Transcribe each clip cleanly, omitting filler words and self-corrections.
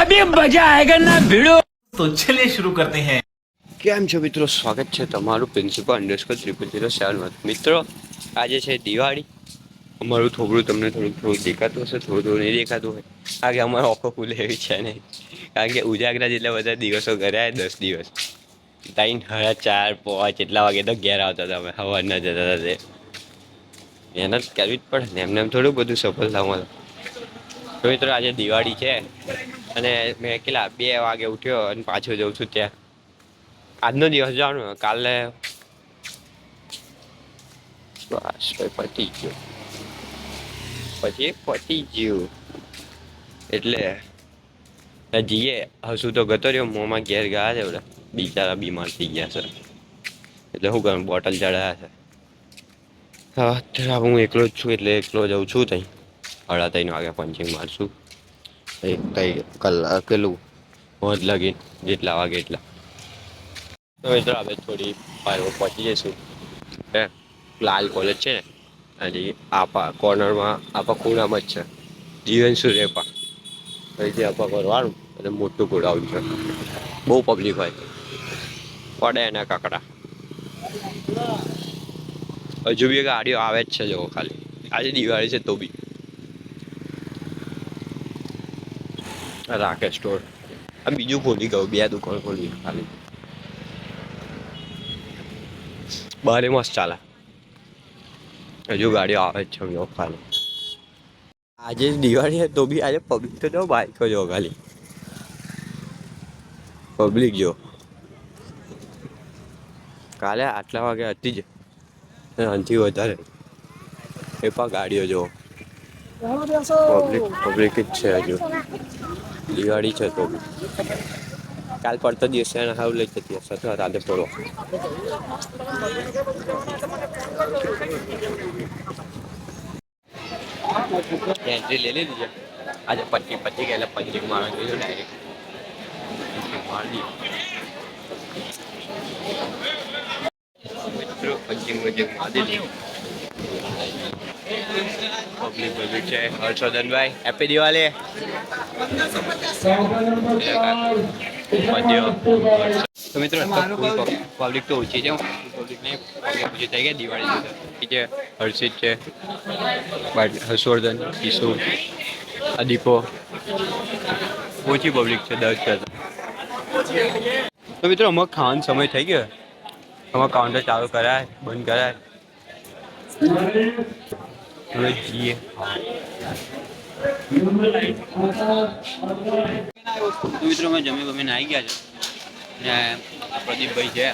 अभी मजा आएगा ना भिड़ो। तो चलिए शुरू करते हैं। કેમ છો મિત્રો, સ્વાગત છે તમારું પ્રિન્સિપલ_007 મિત્રો. આજે છે દિવાળી. અમારું થોડું તમને થોડું દેખાતું હશે, થોડું નહીં દેખાતું હોય, કારણ કે અમારો ઓફો ખુલે એવી છે નહીં. કારણ કે ઉજાગરા જેટલા બધા દિવસો ઘરે આવે, 10 દિવસ 3, 4, 5 એટલા વાગે તો ઘેર આવતા હતા. અમે સવારના જતા હતા. તે મહેનત કરવી જ પડે ને, એમને એમ થોડું બધું સફળ થવાનું. તો મિત્રો આજે દિવાળી છે અને મેં કેટલા 2 વાગે ઉઠ્યો અને પાછો જઉં છું ત્યાં. આજનો દિવસ જાણો, કાલે બસ પતી ગયો, પછી પતી ગયું એટલે જઈએ. હસું તો ગતો રહ્યો, મોંમાં ઘેર ગયા છે. બધા બિચારા બીમાર થઈ ગયા છે, એટલે શું કરું, બોટલ ચડાયા છે. અત્યારે હું એકલો જ છું, એટલે એકલો જઉં છું. તઈ 3:30 વાગે પંચિંગ મારશું. તઈ કલાક પેલું હોજ લગી જેટલા વાગે એટલા. તો મિત્રો આપણે થોડી વાર પહોંચી જઈશું. લાલ કોલેજ છે ને, હજી આપા કોર્નરમાં, આપા ખૂણામાં જ છે. જીવનસુ રેપા અહીંથી આપા કરવાનું અને મોટું ગોડાઉન છે. બહુ પબ્લિક હોય, પડે એના કાકડા. હજુ બી ગાડીઓ આવે જ છે. જો ખાલી આજે દિવાળી છે તો બી રાખે સ્ટોર. આ બીજું ખોલી ગયું, 2 દુકાન ખોલી ખાલી. બારે મસ્ત ચાલે, હજુ ગાડીઓ આવે જ છે. જો ખાલી આજે દિવાળી છે તો બી આજે પબ્લિક તો જો, બાઈકો જો ખાલી પબ્લિક જો. કાલે આટલા વાગે હતી જ, આનાથી વધારે એ પણ ગાડીઓ જો. પબ્લિક જ છે. હજુ દિવાળી છે તો બી કાલ પડતો દિવસ છે, હાવ લઈ જતી હશે અથવા રાતે પડો. એન્ટ્રી લઈ લીધી છે. આજે પતી ગયેલા પંચિંગ મારવા જોયું ડાયરેક્ટ મારી મિત્રો. પંચિંગ મારી દીધી. પબ્લિક બધું છે. હર્ષવર્ધનભાઈ, હેપી દિવાળી. તો મિત્રો પબ્લિક તો ઓછી છે. પબ્લિક નહીં, પબ્લિક ઓછી થઈ ગઈ. દિવાળી છે. હર્ષિત છે, હર્ષવર્ધન, કિશોર, અદીપો. ઓછી પબ્લિક છે 10 કરતા. તો મિત્રો અમારે ખાવાનો સમય થઈ ગયો. અમારે કાઉન્ટર ચાલુ કરાય, બંધ કરાય. હવે જઈએ. મિત્રો અમે જમીને આવી ગયા છે ને. પ્રદીપભાઈ છે,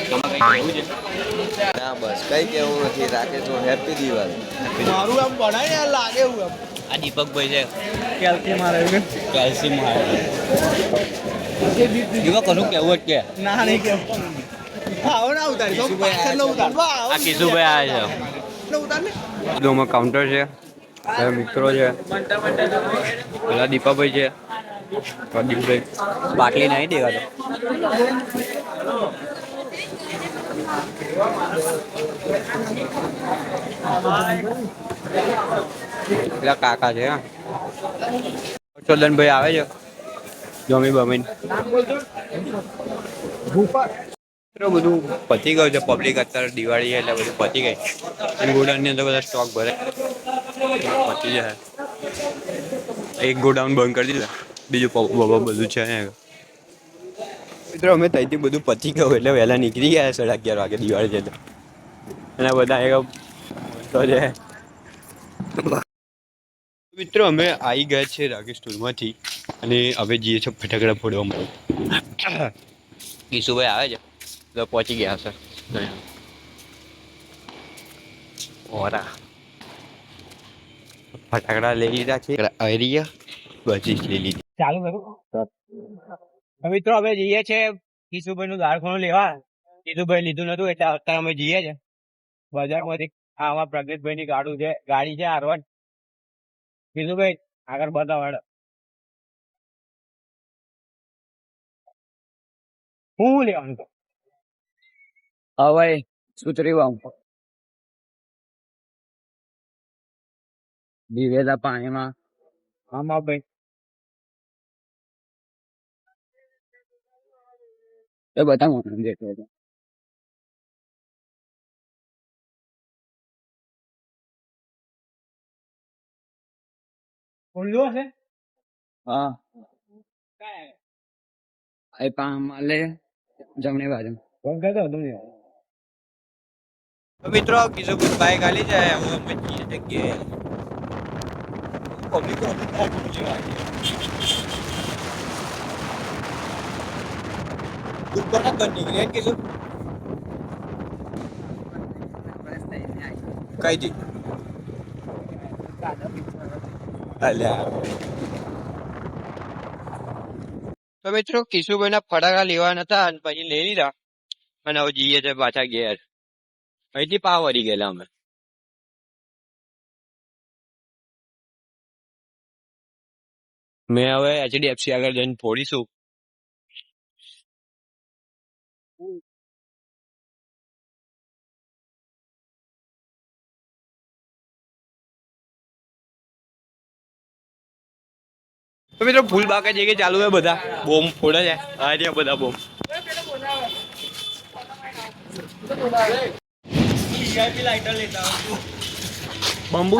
તમારે કઈ કેવું છે? ના બસ કઈ કેવું નથી. રાકેશ હેપી દિવાળી. મારું આમ બનાય યાર, લાગે એવું આમ. આ દીપકભાઈ છે, કેલ્સી મારે કેલ્સી મારે. દીપક કનું કેવું જ કે ના નહીં કેવું. આવો ના ઉતારી તો પાછળ ન ઉતાર. આ કિશુભાઈ આવે ન ઉતાર ને. છે. દોમાં કાઉન્ટર છે, મિત્રો છે, પેલા દીપાભાઈ છે, પ્રદીપભાઈ. બાટલી નહીં દેવાતો. પેલા કાકા છે. ચોદનભાઈ આવે છે, જમી બમીન. બધું પતી ગયું છે. પબ્લિક અત્યારે દિવાળી એટલે બધું પતી ગઈ. ગોડાઉન ની અંદર બધા સ્ટોક ભરે પતી જાય. એક ગોડાઉન બંધ કરી દીધા, બીજું બધું છે. મિત્રો અમે ત્યાંથી બધું પતી ગયું એટલે વહેલા નીકળી ગયા 11:30 વાગે દિવાળી છે. અને બધા તો છે. મિત્રો અમે આવી ગયા છે રાકેશ સ્ટોરમાંથી અને હવે જઈએ છીએ ફટાકડા ફોડવા માટે. કિશુભાઈ આવે છે તો પહોંચી ગયા હશે. ઓરા ફટાકડા લઈ લીધા છે. આઈરિયા બધી જ લઈ લીધી. ચાલુ કરું. મિત્રો હવે જઈએ છે કિશુભાઈ નું દાળખોણું લેવા. કિશુભાઈ લીધું નતું એટલે અત્યારે અમે જઈએ છે બજારમાંથી. આમાં પ્રગતિભાઈ ની ગાડી છે R1. કિશુભાઈ આગળ બતાવો. શું લેવાનું? હવે સુતરી વાવ દિવેલા પાણીમાં. આમાં ભાઈ તો બતાવો જેટલો હતો. ખુલ્લું હશે હા એ માલે જમણી બાજુ. ફોન કરતો હતો ને. તો મિત્રો કિશોર બાઈક આલી જાય હવે અમે જઈએ જગ્યાએ પબ્લિક દુકાન બંધ નીકળે કિશોર કઈ દી અલ્યા તો મિત્રો કિશુભાઈ ના ફટાકડા લેવા નતા અને પછી લઈ લીધા અને હવે જઈએ છે પાછા ઘેર અહીંથી પાવ વળી ગયેલા અમે મેં હવે એચડીએફસી આગળ જઈને ફોડીશું તો મિત્રો ફૂલ બાકા જગ્યાએ ચાલુ છે બધા બોમ્બ ફોડે છે આ રહ્યા બધા બોમ્બ બંબુ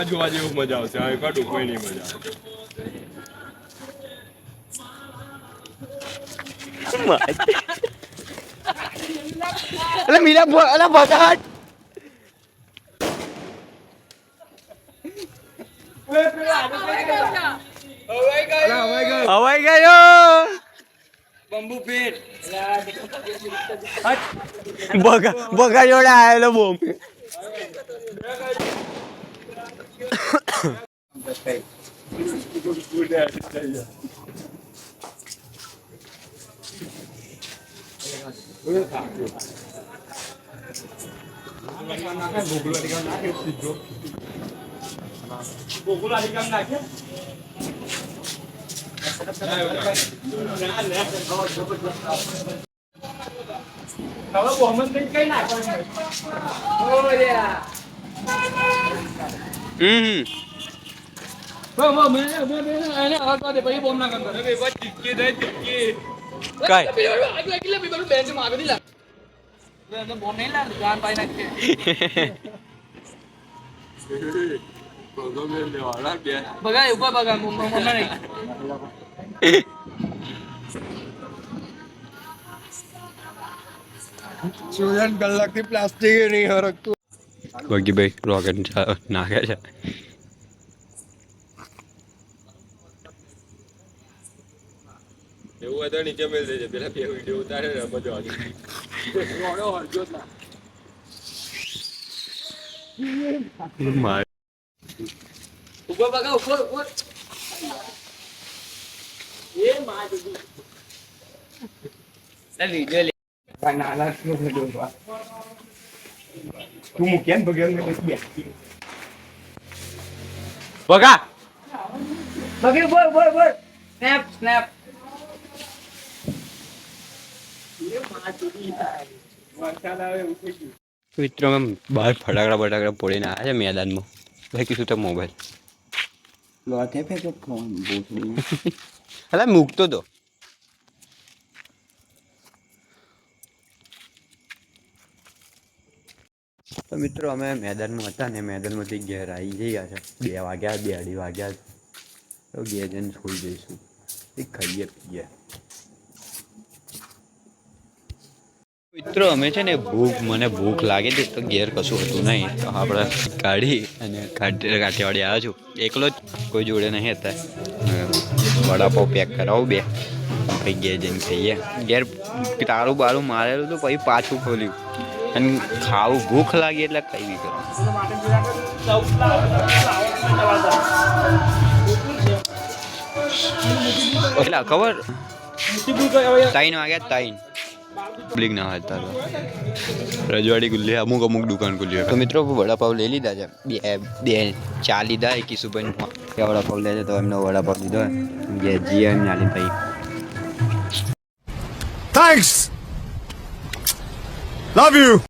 જોવા જેવું મજા આવશે આ કાઢું કોઈ નહીં મજા અલે મીરા અલે બગાડ હવાઈ ગયો બંબુ પેટ બગા જોડે આવેલો બોમ્બ કલાક થી પ્લાસ્ટિક નહીં હરકતું બાકી ભાઈ રોકેટ નાખે છે એવું હોય તો નીચે મેળ દેજે પેલા બે વિડીયો ઉતારે ને મજા આવે તું મૂક્યા ને ભગવાન બગા બગી બોલ બોલ બોલ સ્નેપ સ્નેપ મિત્રો અમે બહાર ફટાકડા ફોડીને આવ્યા છે મેદાનમાં બાકી શું તો મોબાઈલ લોથે ફેંકો ફોન ભૂસડી. અલા મૂકતો તો તો મિત્રો અમે મેદાનમાં હતા ને મેદાનમાંથી ઘેર આવી ગયા છે 2 વાગ્યા 2-2:30 વાગ્યા તો ઘેર જઈને સુઈ જઈશું એ ખાઈએ પીએ મિત્રો અમે છે ને મને ભૂખ લાગી હતી તો ઘેર કશું હતું નહીં તો આપણે કાઢી અને કાઠિયાવાડી આવ્યો છું એકલો જ કોઈ જોડે નહીં હતા વડાપાવ પેક કરાવું 2 પછી ઘેર જઈને ખાઈએ ઘેર તારું બારું મારેલું તો પછી પાછું ખોલ્યું અને ખાવું ભૂખ લાગી એટલે કઈ બી કરો એટલે ખબર 3 વાગ્યા 3 પબ્લિક ના હોય તારો રજવાડી ખુલ્લી અમુક દુકાન ખુલ્લી તો મિત્રો વડાપાવ લઈ લીધા છે 2 લીધા કિશુભાઈ વડાપાવ લે છે તો એમનો વડાપાવ લીધો જીએમ નાલી ભાઈ Thanks. Love you.